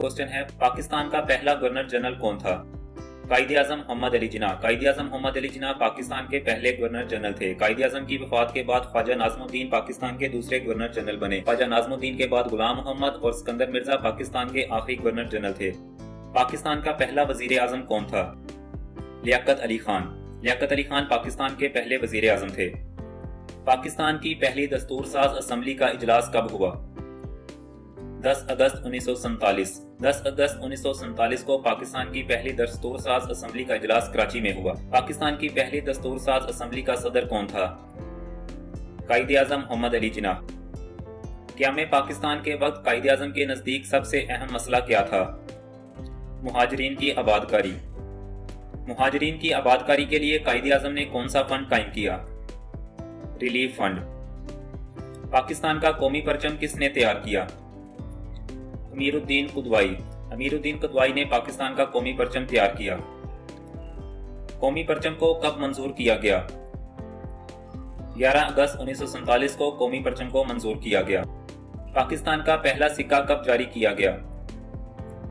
Question है, पाकिस्तान का पहला गवर्नर जनरल कौन था? कायदे आजम मोहम्मद अली जिन्ना। कायदे आजम मोहम्मद अली जिन्ना पाकिस्तान के पहले गवर्नर जनरल थे। कायदे आजम की वफात के बाद ख्वाजा नाज़मुद्दीन पाकिस्तान के दूसरे गवर्नर जनरल बने। ख्वाजा नाज़मुद्दीन के बाद गुलाम मोहम्मद और सिकंदर मिर्जा पाकिस्तान के आखिरी गवर्नर जनरल थे। पाकिस्तान का पहला वजीर आजम कौन था? लियाकत अली खान। लियाकत अली खान पाकिस्तान के पहले वजीर आजम थे। पाकिस्तान की पहली दस्तूर साज असम्बली का इजलास कब हुआ? 10 अगस्त 1947। 10 अगस्त 1947 को पाकिस्तान की पहली दस्तूर साज असम्बली का इजलास कराची में हुआ। पाकिस्तान की पहली दस्तूर साज असम्बली का सदर कौन था? कायदे आजम मोहम्मद अली जिन्ना। क़याम पाकिस्तान के वक्त कायदे आजम के नजदीक सबसे अहम मसला क्या था? मुहाजिरीन की आबादकारी। मुहाजिरीन की आबादकारी के लिए कायदे आजम ने कौन सा फंड कायम किया? Relief fund. पाकिस्तान का कौमी परचम किसने तैयार किया? अमीरुद्दीन कुदवाई। अमीरुद्दीन कुदवाई ने पाकिस्तान का कौमी परचम तैयार किया। कौमी परचम को कब मंजूर किया गया? 11 अगस्त 1947 को कौमी परचम को मंजूर किया गया। पाकिस्तान का पहला सिक्का कब जारी किया गया?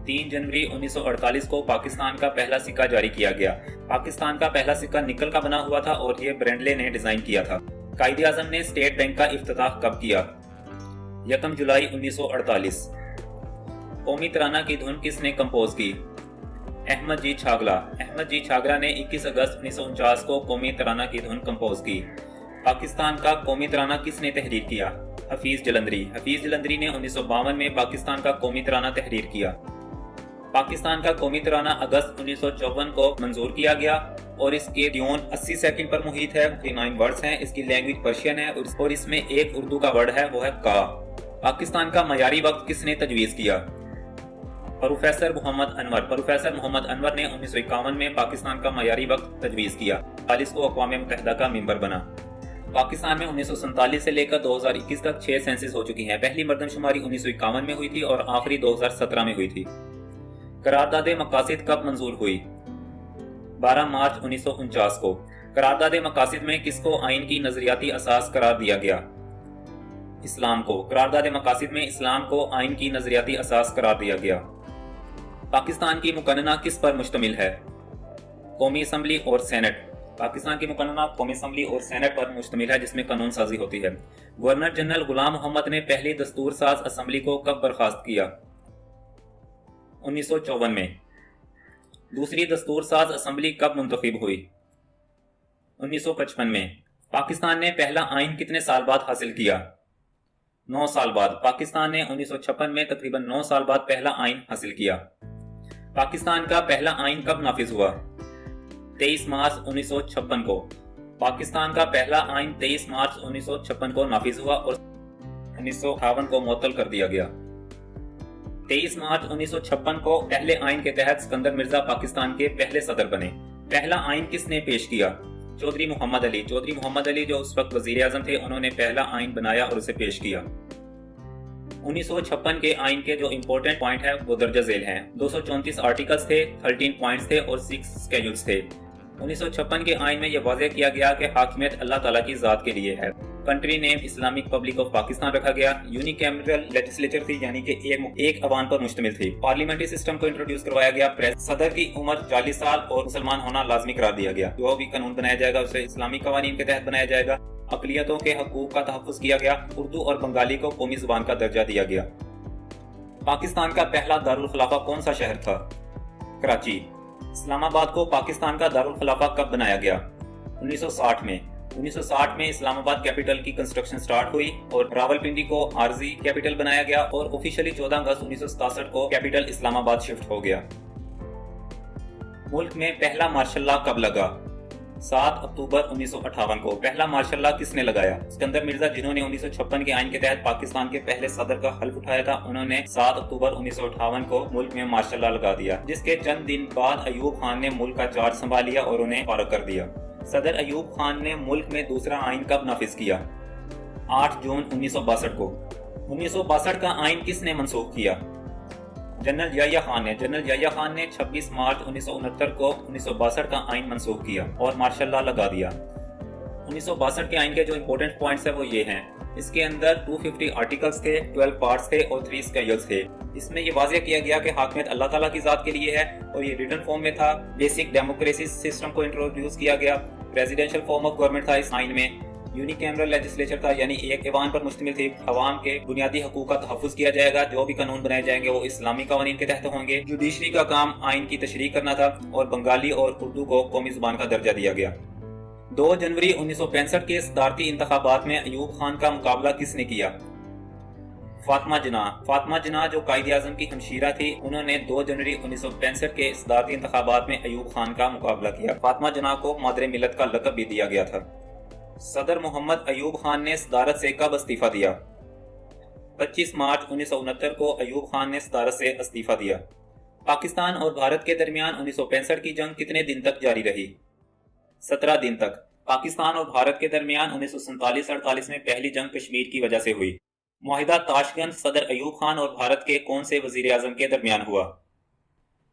3 जनवरी 1948 को पाकिस्तान का पहला सिक्का जारी किया गया। पाकिस्तान का पहला सिक्का निकल का बना हुआ था और यह ब्रेंडले ने डिजाइन किया था। कायदे आजम ने स्टेट बैंक का इफ्तिताह कब किया? 1 जुलाई 1948। कौमी तराना की धुन किसने कंपोज की? अहमद जी छागला। अहमद जी छागला ने 21 अगस्त 1949 को कौमी तराना की धुन कंपोज की। पाकिस्तान का कौमी तराना किसने तहरीर किया? हफीज जलंधरी। हफीज जलंधरी ने 1952 में पाकिस्तान का कौमी तराना तहरीर किया। पाकिस्तान का कौमी तराना अगस्त 1954 को मंजूर किया गया और इसके ट्यून 80 सेकंड पर मुहित है। 39 वर्ड्स हैं। इसकी लैंग्वेज पर्शियन है और इसमें एक उर्दू का वर्ड है, वो है का। पाकिस्तान का मयारी वक्त किसने तजवीज किया? प्रोफेसर मोहम्मद अनवर। प्रोफेसर मोहम्मद अनवर ने 1951 में पाकिस्तान का मयारी वक्त तजवीज किया। 40 को अक़वाम मुत्तहिदा का मेंबर बना। पाकिस्तान में 1947 से लेकर 2021 तक 6 सेंसस हो चुकी हैं। पहली मर्दमशुमारी 1951 में हुई थी और आखिरी 2017 में हुई थी। करारदाद मकासिद कब मंजूर हुई? 12 मार्च 1949 को। करारदाद मकासिद में किसको आइन की नजरियाती असास करार दिया गया? इस्लाम को। करारदाद मकासिद में इस्लाम को आइन की नजरियाती असास करार दिया गया। पाकिस्तान की मुकन्नना किस पर मुश्तमिल है? कौमी असम्बली और सेनेट। पाकिस्तान की मुकन्नना कौमी असम्बली और सेनेट पर मुश्तमिल है, जिसमें कानून साजी होती है। गवर्नर जनरल गुलाम मोहम्मद ने पहली दस्तूर साज असम्बली को कब बर्खास्त किया? 1954 में। दूसरी दस्तूर साज असम्बली कब मुंतखब हुई? 1955 में। पाकिस्तान ने पहला आइन कितने साल बाद हासिल किया? 9 साल बाद। पाकिस्तान ने 1956 में तकरीबन 9 साल बाद पहला आइन हासिल किया। पाकिस्तान का पहला आइन कब नाफिज हुआ? 23 मार्च 1956 को। पाकिस्तान का पहला आइन 23 मार्च 1956 को नाफिज हुआ और 1958 को मुअत्तल कर दिया गया। 23 मार्च 1956 को पहले आइन के तहत सिकंदर मिर्जा पाकिस्तान के पहले सदर बने। पहला आइन किसने पेश किया? चौधरी मोहम्मद अली। चौधरी मोहम्मद अली जो उस वक्त वजीर आजम थे, उन्होंने पहला आइन बनाया और उसे पेश किया। 1956 के आइन के जो इम्पोर्टेंट पॉइंट है वो दर्जा झेल हैं। 234 आर्टिकल्स थे, 13 पॉइंट्स थे और 6 स्केड्यूल्स थे। 1956 के आइन में यह वाज़ेह किया गया कि हाकिमियत अल्लाह ताला की ज़ात के लिए है। Country name Islamic Republic of Pakistan रखा गया। यूनिकैमरल लेजिस्लेचर थी, यानी कि एक अवान पर मुश्तमिल थी। पार्लियामेंट्री सिस्टम को इंट्रोड्यूस करवाया गया। प्रेस सदर की उम्र 40 साल और मुसलमान होना लाजमी करार दिया गया। जो भी कानून बनाया जाएगा उसे इस्लामी कवानीन के तहत बनाया जाएगा। अक़लियतों के हकूक का तहफ़्फ़ुज़ किया गया। उर्दू और बंगाली को कौमी ज़ुबान का दर्जा दिया गया। पाकिस्तान का पहला दारुल खिलाफा कौन सा शहर था? कराची। इस्लामाबाद को पाकिस्तान का दारुल खिलाफा कब बनाया गया? 1960 में। 1960 में इस्लामाबाद कैपिटल की कंस्ट्रक्शन स्टार्ट हुई और रावलपिंडी को आरजी कैपिटल बनाया गया और ऑफिशियली 14 अगस्त 1967 को कैपिटल इस्लामाबाद शिफ्ट हो गया। मुल्क में पहला मार्शल लॉ कब लगा? 7 अक्टूबर 1958 को। पहला मार्शल लॉ किसने लगाया? सिकंदर मिर्जा, जिन्होंने 1956 के आइन के तहत पाकिस्तान के पहले सदर का हल्फ उठाया था। उन्होंने 7 अक्टूबर 1958 को मुल्क में मार्शल लॉ लगा दिया, जिसके चंद दिन बाद अयूब खान ने मुल्क का चार्ज संभाल लिया और उन्हें फारग कर दिया। सदर अयूब खान ने मुल्क में दूसरा आइन कब नाफिज किया? 8 जून 1962 को। 1962 का आइन किसने मनसूख किया? जनरल याह्या खान ने। जनरल याह्या खान ने 26 मार्च 1969 को 1962 का आइन मनसूख किया और मार्शल लॉ लगा दिया। 1962 के आइन के जो इंपॉर्टेंट पॉइंट्स है वो ये हैं। इसके अंदर 250 आर्टिकल्स थे, 12 पार्ट्स थे और 3 स्केड्यूल्स थे। اس میں یہ واضح کیا گیا کہ حاکمیت اللہ تعالیٰ کی ذات کے لیے ہے اور یہ ریٹن فارم میں تھا۔ بیسک ڈیموکریسی سسٹم کو انٹروڈیوس کیا گیا۔ پریزیڈنشل فارم آف گورنمنٹ تھا اس آئین میں۔ یونیکیمرل لیجسلیچر تھا، یعنی ایک ایوان پر مشتمل تھی۔ عوام کے بنیادی حقوق کا تحفظ کیا جائے گا۔ جو بھی قانون بنائے جائیں گے وہ اسلامی قوانین کے تحت ہوں گے۔ جوڈیشری کا کام آئین کی تشریح کرنا تھا اور بنگالی اور اردو کو قومی زبان کا درجہ دیا گیا۔ 2 جنوری 1965 کے صدارتی انتخابات میں ایوب خان کا مقابلہ کس نے کیا؟ فاطمہ جناح جو قائد اعظم کی ہمشیرہ تھی، انہوں نے 2 جنوری 1965 کے صدارتی انتخابات میں ایوب خان کا مقابلہ کیا۔ فاطمہ جناح کو مادر ملت کا لقب بھی دیا گیا تھا۔ صدر محمد ایوب خان نے صدارت سے کب استعفیٰ دیا؟ 25 مارچ 1969 کو ایوب خان نے صدارت سے استعفیٰ دیا۔ پاکستان اور بھارت کے درمیان 1965 کی جنگ کتنے دن تک جاری رہی؟ 17 دن تک۔ پاکستان اور بھارت کے درمیان 1947-48 میں پہلی جنگ کشمیر کی وجہ سے ہوئی۔ معاہدہ تاشکند صدر ایوب خان اور بھارت کے کون سے وزیر اعظم کے درمیان ہوا؟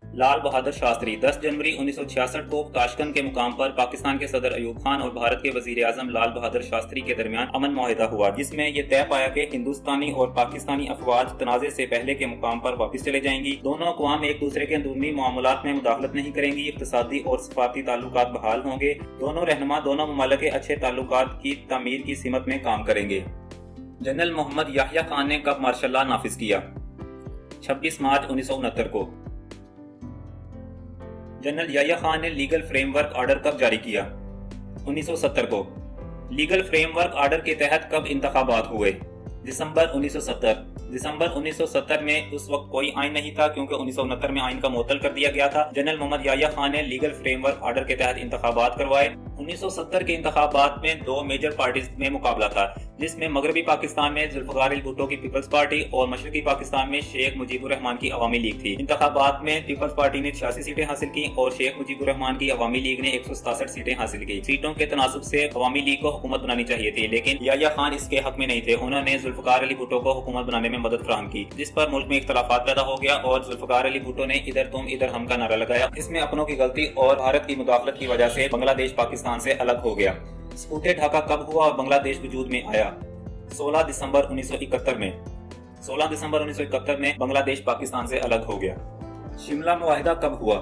لال بہادر شاستری۔ 10 جنوری 1966 کو تاشکند کے مقام پر پاکستان کے صدر ایوب خان اور بھارت کے وزیر اعظم لال بہادر شاستری کے درمیان امن معاہدہ ہوا، جس میں یہ طے پایا کہ ہندوستانی اور پاکستانی افواج تنازع سے پہلے کے مقام پر واپس چلے جائیں گی۔ دونوں اقوام ایک دوسرے کے اندرونی معاملات میں مداخلت نہیں کریں گی۔ اقتصادی اور سفارتی تعلقات بحال ہوں گے۔ دونوں رہنما دونوں ممالک کے اچھے تعلقات کی تعمیر کی سمت میں کام کریں گے۔ جنرل محمد یحییٰ خان نے کب مارشل لا نافذ کیا؟ 26 مارچ 1969 کو۔ جنرل یحییٰ خان نے لیگل فریم ورک آرڈر کب جاری کیا؟ 1970 کو۔ لیگل فریم ورک آرڈر کے تحت کب انتخابات ہوئے؟ دسمبر 1970۔ دسمبر 1970 میں اس وقت کوئی آئین نہیں تھا کیونکہ 1969 میں آئین کا معطل کر دیا گیا تھا۔ جنرل محمد یحییٰ خان نے لیگل فریم ورک آرڈر کے تحت انتخابات کروائے۔ 1970 کے انتخابات میں 2 میجر پارٹیز میں مقابلہ تھا، جس میں مغربی پاکستان میں ذوالفقار علی بھٹو کی پیپلز پارٹی اور مشرقی پاکستان میں شیخ مجیب الرحمان کی عوامی لیگ تھی۔ انتخابات میں پیپلز پارٹی نے 86 سیٹیں حاصل کی اور شیخ مجیب الرحمان کی عوامی لیگ نے 167 سیٹیں حاصل کی۔ سیٹوں کے تناسب سے عوامی لیگ کو حکومت بنانی چاہیے تھی، لیکن یحییٰ خان اس کے حق میں نہیں تھے۔ انہوں نے ذوالفقار علی بھٹو کو حکومت بنانے میں مدد فراہم کی، جس پر ملک میں اختلافات پیدا ہو گیا اور ذوالفقار علی بھٹو نے ادھر تم ادھر ہم کا نعرہ لگایا۔ اس میں اپنوں کی غلطی اور بھارت کی مداخلت کی وجہ سے بنگلہ دیش پاکستان سے الگ ہو گیا۔ سکوت ڈھاکہ کب ہوا اور بنگلہ دیش وجود میں آیا؟ 16 دسمبر 1971 میں۔ 16 دسمبر 1971 میں بنگلہ دیش پاکستان سے الگ ہو گیا۔ شملہ معاہدہ کب ہوا؟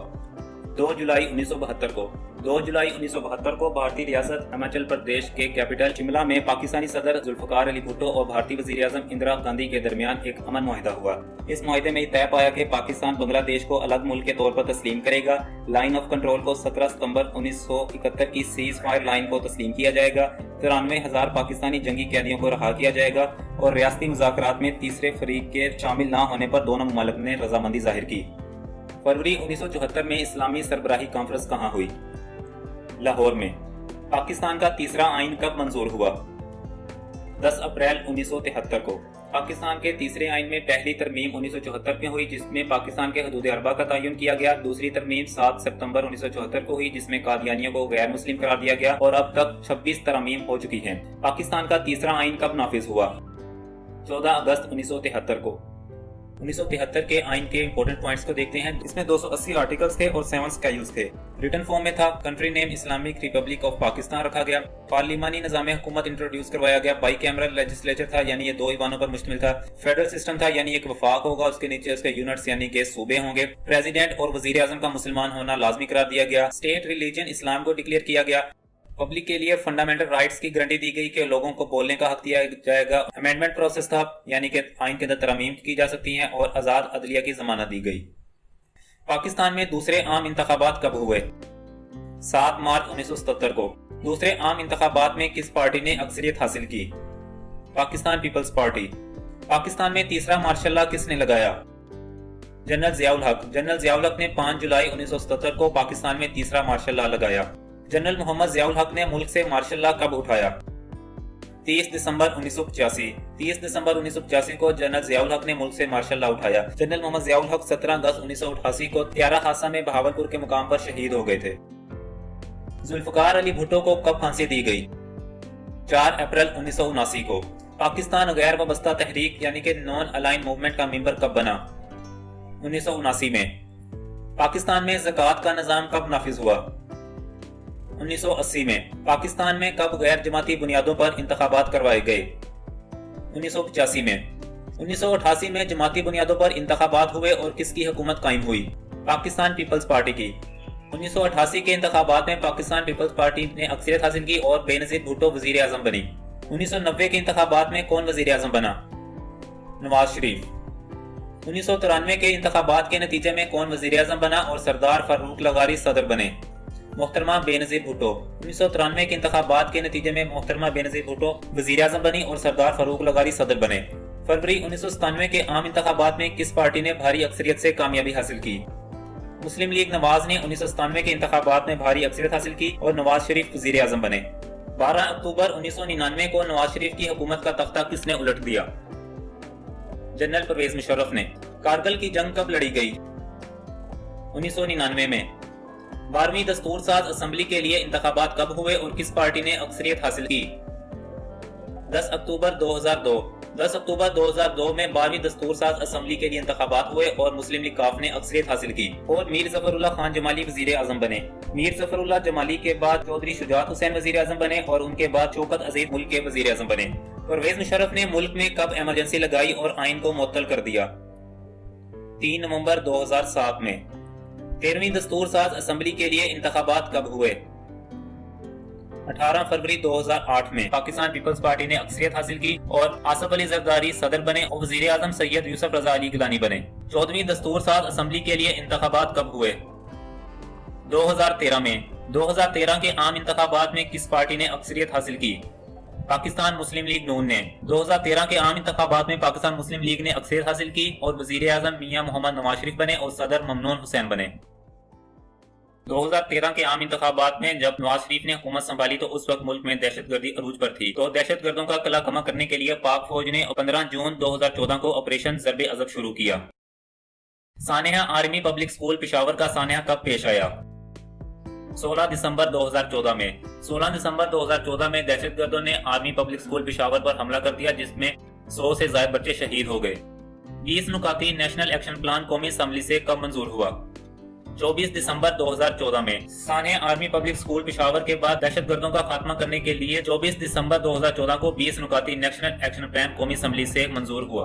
2 جولائی 1972 کو۔ 2 جولائی 1972 کو بھارتی ریاست ہماچل پردیش کے کیپٹل شملہ میں پاکستانی صدر ذوالفقار علی بھٹو اور بھارتی وزیر اعظم اندرا گاندھی کے درمیان ایک امن معاہدہ ہوا۔ اس معاہدے میں یہ طے پایا کہ پاکستان بنگلہ دیش کو الگ ملک کے طور پر تسلیم کرے گا۔ لائن آف کنٹرول کو 17 ستمبر 1971 کی سیز فائر لائن کو تسلیم کیا جائے گا۔ 93,000 پاکستانی جنگی قیدیوں کو رہا کیا جائے گا اور ریاستی مذاکرات میں تیسرے فریق کے شامل نہ ہونے پر دونوں ممالک نے رضامندی ظاہر کی۔ فروری 1974 میں اسلامی سربراہی کانفرنس کہاں ہوئی؟ لاہور میں۔ پاکستان کا تیسرا آئین کب منظور ہوا؟ 10 اپریل 1973 کو۔ پاکستان کے تیسرے آئین میں پہلی ترمیم 1974 میں ہوئی، جس میں پاکستان کے حدود اربع کا تعین کیا گیا۔ دوسری ترمیم 7 ستمبر 1974 کو ہوئی، جس میں قادیانیوں کو غیر مسلم قرار دیا گیا اور اب تک 26 ترامیم ہو چکی ہیں۔ پاکستان کا تیسرا آئین کب نافذ ہوا؟ 14 اگست 1973 کو۔ 1973 کے آئین کے امپورٹنٹ پوائنٹس کو دیکھتے ہیں۔ اس میں 280 آرٹیکلز تھے اور 7 سکیڈولز تھے۔ ریٹن فارم میں تھا۔ Country name Islamic republic of Pakistan رکھا گیا۔ پارلیمانی نظام حکومت انٹروڈیوس کروایا گیا۔ بائی کیمرل لیجسلیچر تھا، یعنی یہ 2 ایوانوں پر مشتمل تھا۔ فیڈرل سسٹم تھا، یعنی ایک وفاق ہوگا، اس کے نیچے اس کے یونٹس یعنی کہ صوبے ہوں گے۔ پریزیڈنٹ اور وزیر اعظم کا مسلمان ہونا لازمی قرار دیا گیا۔ اسٹیٹ ریلیجن اسلام کو ڈکلیئر کیا گیا۔ پبلک کے لیے فنڈامنٹل رائٹس کی گارنٹی دی گئی کہ لوگوں کو بولنے کا حق دیا جائے گا۔ امینڈمنٹ پروسیس تھا، یعنی کہ آئین کے اندر ترامیم کی جا سکتی ہیں اور آزاد عدلیہ کی ضمانت دی گئی۔ پاکستان میں دوسرے عام انتخابات کب ہوئے؟ 7 مارچ 1977 کو۔ دوسرے عام انتخابات میں کس پارٹی نے اکثریت حاصل کی؟ Pakistan Peoples party. پاکستان میں تیسرا مارشل لا کس نے لگایا؟ جنرل ضیاء الحق۔ جنرل ضیاء الحق نے 5 جولائی 1977 کو پاکستان میں تیسرا مارشل لا لگایا۔ جنرل محمد ضیاء الحق نے ملک سے مارشل لا کب اٹھایا؟ 30 دسمبر 1985۔ 30 دسمبر 1985 کو جنرل ضیاء الحق نے ملک سے مارشل لا اٹھایا۔ جنرل محمد ضیاء الحق 17 اگست 1988 کو طیارہ حادثہ میں بہاولپور کے مقام پر شہید ہو گئے تھے۔ ذوالفقار علی بھٹو کو کب پھانسی دی گئی؟ 4 اپریل 1979 کو۔ پاکستان غیر وابستہ تحریک یعنی کہ نان الائن موومنٹ کا ممبر کب بنا؟ 1979 میں۔ پاکستان میں زکوٰۃ کا نظام کب نافذ ہوا؟ 1980 میں۔ پاکستان میں کب غیر جماعتی بنیادوں پر انتخابات کروائے گئے؟ 1985 میں۔ 1988 में जमाती बुनियादों पर इंतखाबात हुए और किसकी हुकूमत कायम हुई? पाकिस्तान पीपल्स पार्टी की। 1988 के इंतखाबात में पाकिस्तान पीपल्स पार्टी ने अक्सरियत हासिल की और बेनजीर भुट्टो वजीर आजम बनी। 1990 के इंतखाबात में कौन वजीर आजम बना? नवाज शरीफ। 1993 के इंतखाबात के नतीजे में कौन वजीर आजम बना और सरदार फारूक लगारी सदर बने? मोहतरमा बेनजीर भुट्टो। 1993 के इंतखाबात के नतीजे में मोहतरमा बेनजीर भुट्टो वजीर आजम बनी और सरदार फारूक लगारी सदर बने। फरवरी 1997 के आम इंतखाबात में किस पार्टी ने भारी अक्सरियत से कामयाबी हासिल की? मुस्लिम लीग नवाज ने 1997 के इंतखाबात में भारी अक्सरियत हासिल की और नवाज शरीफ वजीर आजम बने। 12 अक्टूबर 1999 को नवाज शरीफ की हुकूमत का तख्ता किसने उलट दिया? जनरल परवेज मुशर्रफ ने। कारगिल की जंग कब लड़ी गई? 1999 में। 12वीं दस्तूर साज असेंबली के लिए इंतखाबात कब हुए और किस पार्टी ने अक्सरियत हासिल की? 10 अक्टूबर 2002। 10 अक्टूबर 2002 में 12वीं दस्तूर साज असेंबली के लिए इंतखाबात हुए और मुस्लिम लीग काफ ने अक्सरियत हासिल की और मीर जफरुल्लाह खान जमाली वजीर आजम बने। मीर जफरुल्लाह जमाली के बाद चौधरी शुजात हुसैन वजीर आजम बने और उनके बाद शौकत अजीज मुल्क के वजीर आजम बने। परवेज मुशर्रफ ने मुल्क में कब इमरजेंसी लगाई और आइन को मुअत्तल कर दिया? 3 नवंबर 2007 में। 13वीं दस्तूर साज असेंबली के लिए इंतखाबात कब हुए? 18 फरवरी 2008 में। पाकिस्तान पीपल्स पार्टी ने अक्सरियत हासिल की और आसफ अली जरदारी सदर बने और वजीर आजम सैयद यूसुफ रजा अली गिलानी बने। 14वीं दस्तूर साज असेंबली के लिए इंतखाबात कब हुए? 2013 में। 2013 के आम इंतखाबात में किस पार्टी ने अक्सरियत हासिल की? पाकिस्तान मुस्लिम लीग नून ने। 2013 के आम इंतखाबात में पाकिस्तान मुस्लिम लीग ने अक्सरियत हासिल की और वजीर आजम मियां मोहम्मद नवाज शरीफ बने और सदर ममनून हुसैन बने। 2013 के आम इंतखाबात में जब नवाज शरीफ ने हुकूमत संभाली तो उस वक्त मुल्क में दहशतगर्दी अरूज पर थी, तो दहशतगर्दों का कला कमा करने के लिए पाक फौज ने 15 जून 2014 को ऑपरेशन ज़र्बे अज़ब शुरू किया। सानेहा आर्मी पब्लिक स्कूल पेशावर का सानेहा कब पेश आया? 16 दिसंबर 2014 में। 16 दिसंबर 2014 में दहशतगर्दों ने आर्मी पब्लिक स्कूल पेशावर पर हमला कर दिया जिसमें 100 से ज्यादा बच्चे शहीद हो गए। 20 नुकाती नेशनल एक्शन प्लान कौमी असेंबली से कब मंजूर हुआ? 24 दिसंबर 2014 में। सानेहा आर्मी पब्लिक स्कूल पेशावर के बाद दहशतगर्दों का खात्मा करने के लिए 24 दिसंबर 2014 को 20 नुकाती नेशनल एक्शन प्लान कौमी असेंबली से मंजूर हुआ।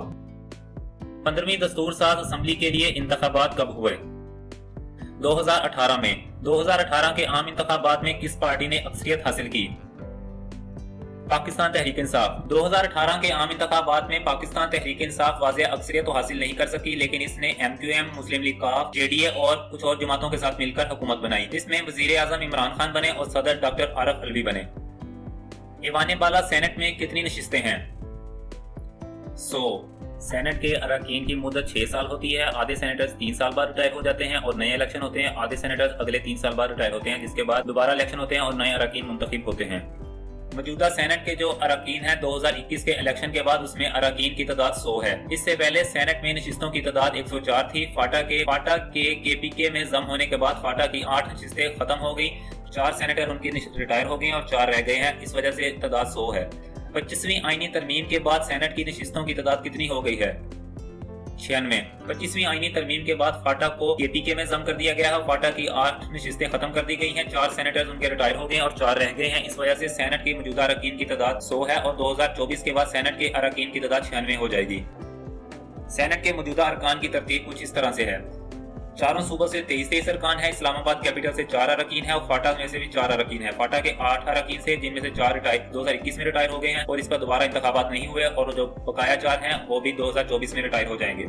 15वीं दस्तूर साज असेंबली के लिए इंतखाबात कब हुए? 2018 में। 2018 के आम इंतखाबात में किस पार्टी ने अक्सरियत हासिल की? पाकिस्तान तहरीक इंसाफ। 2018 के आम इंतखाबात में पाकिस्तान तहरीक इंसाफ वाज़ेह अक्सरियत तो हासिल नहीं कर सकी, लेकिन इसने MQM, मुस्लिम लीग काफ, JDA और कुछ और जमातों के साथ मिलकर हुकूमत बनाई, जिसमें वजीर आजम इमरान खान बने और सदर डॉक्टर आरफ अलवी बने। ईवान बाला सेनेट में कितनी नशिस्तें हैं? 100। सेनेट के अरकान की मुद्दत 6 साल होती है। आधे सेनेटर्स 3 साल बाद रिटायर हो जाते हैं और नए इलेक्शन होते हैं। आधे सेनेटर्स अगले 3 साल बाद रिटायर होते हैं, जिसके बाद दोबारा इलेक्शन होते हैं और नए अरकान मुंतखब होते हैं। मौजूदा सेनेट के जो अरकान हैं 2021 के इलेक्शन के बाद उसमें अरकान की तादाद 100 है। इससे पहले सेनेट में नशिस्तों की तादाद 104 थी। फाटा के KPK में जम होने के बाद फाटा की 8 नशिस्तें खत्म हो गई। 4 सेनेटर उनकी रिटायर हो गए और 4 रह गए हैं, इस वजह से तादाद 100 है। 25वीं आईनी तरमीम के बाद सेनेट की नशिस्तों की तादाद कितनी हो गई है? 96। 25वीं आईनी तरमीम के बाद फाटा को KPK में जम कर दिया गया है। फाटा की 8 नशिस्तें खत्म कर दी गई हैं। 4 सेनेटर्स उनके रिटायर हो गए और 4 रह गए हैं, इस वजह से सेनेट की मौजूदा अरकान की तादाद 100 है और 2024 के बाद सेनेट के अरकान की तादाद 96 हो जाएगी। सेनेट के मौजूदा अरकान की तरतीब कुछ इस तरह से है। चारों सूबों से 23 अरकान है। इस्लामाबाद कैपिटल से 4 अरकान है और फाटा में से भी 4 अरकान है। फाटा के 8 अरकान से जिनमें से 4 2021 में रिटायर हो गए हैं और इस पर दोबारा इंतखाबात नहीं हुए और जो बकाया 4 हैं वो भी 2024 में रिटायर हो जाएंगे।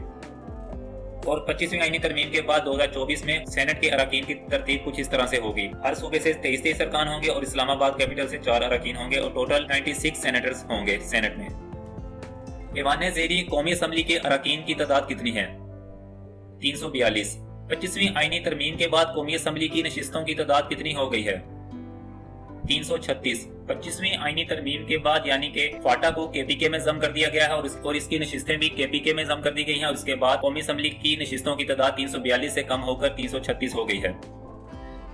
और 25वीं आईनी तरमीम के बाद 2024 में सेनेट के अरकान की तरतीब कुछ इस तरह से होगी। हर सूबे से 23 अरकान होंगे और इस्लामाबाद कैपिटल से 4 अरकान होंगे और टोटल 96 सेनेटर्स होंगे सेनेट में। ईवान ज़ेरी कौमी असेंबली के अरकान की तादाद कितनी है? 342। 25वीं आईनी तरमीम के बाद कौमी असेंबली की नशिस्तों की तादाद कितनी हो गई है? 336। 25वीं आईनी तरमीम के बाद यानी कि फाटा को KPK में जम कर दिया गया है और इसकी नशिस्तें भी KPK में जम कर दी गई हैं और उसके बाद कौमी असेंबली की नशिस्तों की तादाद 342 से कम होकर 336 हो गई है।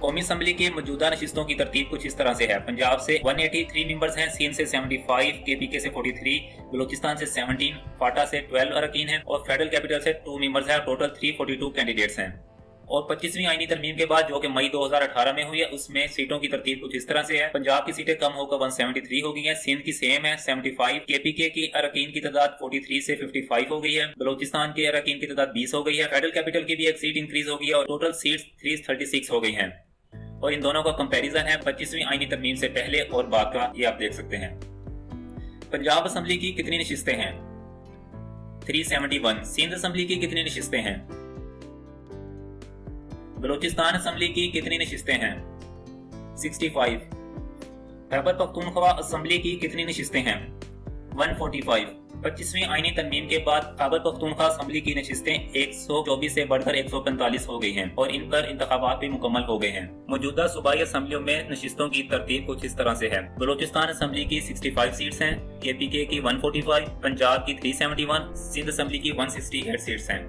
कौमी असेंबली की मौजूदा नशिस्तों की तरतीब कुछ इस तरह से है। पंजाब से 183 मेंबर्स हैं, सिंध से 75, KPK से 43, बलूचिस्तान से 17, फाटा से 12 अरकान हैं और फेडरल कैपिटल से 2 मेंबर्स हैं। टोटल 342 कैंडिडेट्स हैं। और 25वीं आईनी तरमीम के बाद जो कि मई 2018 में हुई है, उसमें सीटों की तरतीब कुछ इस तरह से है। पंजाब की सीटें कम होकर 173 हो गई हैं, सिंध की सेम है 75, केपीके की अरकान की तादाद 43 से 55 हो गई है, बलोचिस्तान के अरकान की तादाद 20 हो गई है, फेडरल कैपिटल की भी एक सीट इंक्रीज हो गई है और टोटल सीट्स 336 हो गई हैं। और इन दोनों का कंपैरिजन है 25वीं आईनी तरमीम से पहले और बाद का, ये आप देख सकते हैं। पंजाब असेंबली की कितनी नशिस्तें हैं? 371। सिंध असेंबली की कितनी नशिस्तें हैं? बलोचिस्तान असेंबली की कितनी नशिस्तें हैं? 65। खैबर पख्तूनख्वा असेंबली की कितनी नशिस्तें हैं? 145। 25वीं आईनी तरमीम के बाद खैबर पख्तूनख्वा असेंबली की नशिस्तें 124 से बढ़कर 145 हो गई हैं और इन पर इंतखाबात भी मुकम्मल हो गए हैं। मौजूदा सूबाई असेंबलियों में नशिस्तों की तरतीब कुछ इस तरह से है। बलोचिस्तान असेंबली की 65 सीट्स हैं, केपीके की 145, पंजाब की 371, सिंध असेंबली की 168 सीट्स हैं।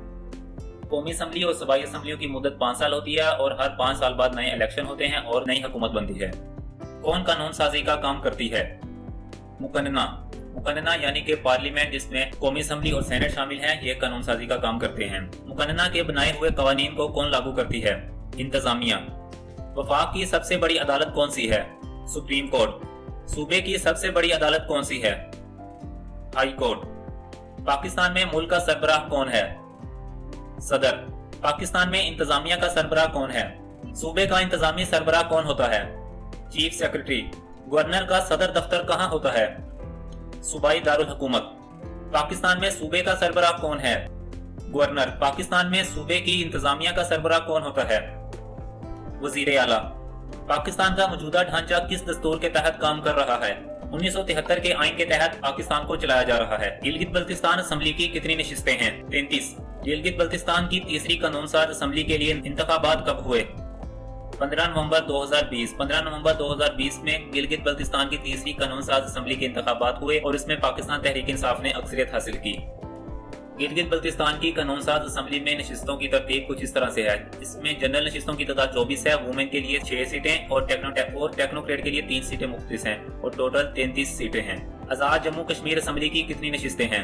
कौमी असेंबली और सूबाई असेंबलियों की मुद्दत 5 साल होती है और हर 5 साल बाद नए इलेक्शन होते हैं और नई हुकूमत बनती है। कौन कानून साजी का काम करती है? मुकन्ना। मुकन्ना यानी कि पार्लियामेंट, जिसमें कौमी असेंबली और सेनेट शामिल हैं, ये कानून साजी का काम करते हैं। मुकन्ना के बनाए हुए कवानीन को कौन लागू करती है? इंतजामिया। वफाक की सबसे बड़ी अदालत कौन सी है? Supreme court. सूबे की सबसे बड़ी अदालत कौन सी है? High court. पाकिस्तान में मुल्क का सरबराह कौन है? सदर। पाकिस्तान में इंतजामिया का सरबराह कौन है? सूबे का इंतजामी सरबराह कौन होता है? Chief secretary. गवर्नर का सदर दफ्तर कहाँ होता है? सूबाई दारुल हुकूमत। पाकिस्तान में सूबे का सरबराह कौन है? गवर्नर। पाकिस्तान में सूबे की इंतजामिया का सरबराह कौन होता है? वजीर आला। पाकिस्तान का मौजूदा ढांचा किस दस्तूर के तहत काम कर रहा है? 1973 के आइन के तहत पाकिस्तान को चलाया जा रहा है। गिलगित बल्तिस्तान असेंबली की कितनी नशिस्तें हैं? 33। गिलगित बल्तिस्तान की तीसरी कानून साज असेंबली के लिए इंतखाबात कब हुए? 15 नवंबर 2020। 15 नवंबर 2020 में गिलगित बल्तिस्तान की तीसरी कानून साज असेंबली के इंतखाबात हुए और इसमें पाकिस्तान तहरीक इंसाफ ने अक्सरियत हासिल की। गिलगित बल्तिस्तान की कानून साज असेंबली में नशिस्तों की तरतीब कुछ इस तरह से है। इसमें जनरल नशिस्तों की तादाद 24 है, वुमेन के लिए 6 सीटें और टेक्नोक्रेट के लिए 3 सीटें मुख्तलिफ हैं और टोटल 33 सीटें हैं। आजाद जम्मू कश्मीर असेंबली की कितनी नशिस्तें हैं?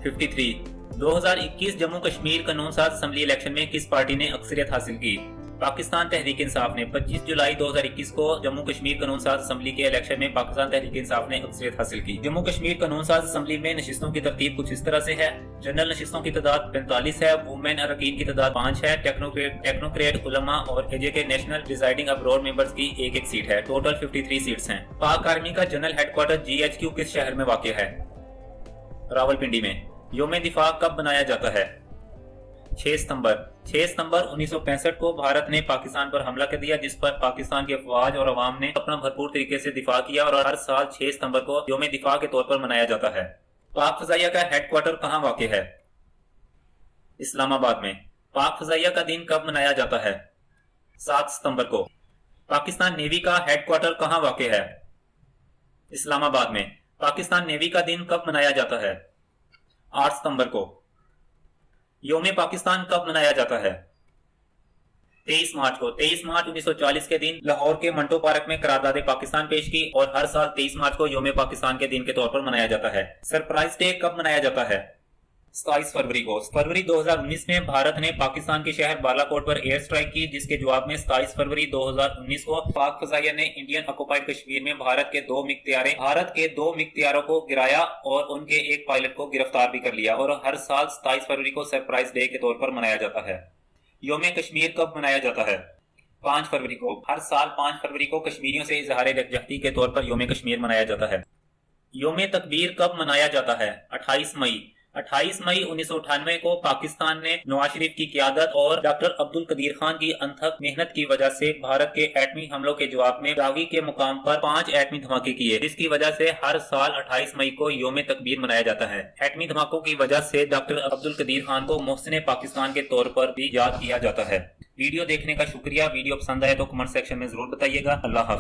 53। 2021 जम्मू कश्मीर कानून साज असेंबली इलेक्शन में किस पार्टी ने अक्सरियत हासिल की? पाकिस्तान तहरीक इंसाफ ने। 25 जुलाई 2021 को जम्मू कश्मीर कानून साज असेंबली के इलेक्शन में पाकिस्तान तहरीक इंसाफ ने अक्सरियत हासिल की। जम्मू कश्मीर कानून साज असेंबली में नशिस्तों की तरतीब कुछ इस तरह से है। जनरल नशिस्तों की तादाद 45 है, वुमेन अरकान की तादाद 5 है, टेक्नोक्रेट, उलमा और AJK national deciding abroad members की एक सीट है। टोटल 53 सीट्स हैं। पाक आर्मी का जनरल हेडक्वार्टर GHQ किस शहर में वाक़ है? रावलपिंडी में। योम दिफा कब बनाया जाता है? 6 सितंबर। 6 सितंबर 1965 को भारत ने पाकिस्तान पर हमला कर दिया, जिस पर पाकिस्तान की अफवाज और अवाम ने अपना भरपूर तरीके से दिफा किया और हर साल 6 सितंबर को योम दिफा के तौर पर मनाया जाता है। पाक फजाइया का हेडक्वार्टर कहाँ वाक़ है? इस्लामाबाद में। पाक फजाइया का दिन कब मनाया जाता है? 7 सितंबर को। पाकिस्तान नेवी का हेडक्वार्टर कहाँ वाक़ है? इस्लामाबाद में। पाकिस्तान नेवी का दिन कब मनाया जाता है? 8 सितंबर को। योम पाकिस्तान कब मनाया जाता है? 23 मार्च को। 23 मार्च 1940 के दिन लाहौर के मंटो पार्क में करारदाद पाकिस्तान पेश की और हर साल 23 मार्च को योम पाकिस्तान के दिन के तौर पर मनाया जाता है। सरप्राइज डे कब मनाया जाता है? 27 फरवरी को। फरवरी 2019 में भारत ने पाकिस्तान के शहर बालाकोट पर एयर स्ट्राइक की, जिसके जवाब में 27 फरवरी 2019 को पाक फजाइया ने इंडियन ऑक्युपाइड कश्मीर में भारत के दो मिग तैयारों को गिराया और उनके एक पायलट को गिरफ्तार भी कर लिया और हर साल 27 फरवरी को सरप्राइज डे के तौर पर मनाया जाता है। योम कश्मीर कब मनाया जाता है? 5 फरवरी को। हर साल 5 फरवरी को कश्मीरियों से इजहार यकजहती के तौर पर योम कश्मीर मनाया जाता है। योम तकबीर कब मनाया जाता है? 28 मई। 28 मई 1998 को पाकिस्तान ने नवाज शरीफ की क़यादत और डॉक्टर अब्दुल कदीर खान की अनथक मेहनत की वजह से भारत के एटमी हमलों के जवाब में दागी के मुकाम पर 5 एटमी धमाके किए, जिसकी वजह से हर साल 28 मई को योम तकबीर मनाया जाता है। एटमी धमाकों की वजह से डॉक्टर अब्दुल कदीर खान को मोहसिन पाकिस्तान के तौर पर भी याद किया जाता है। वीडियो देखने का शुक्रिया। वीडियो पसंद आए तो कमेंट सेक्शन में जरूर बताइएगा। अल्लाह हाफिज।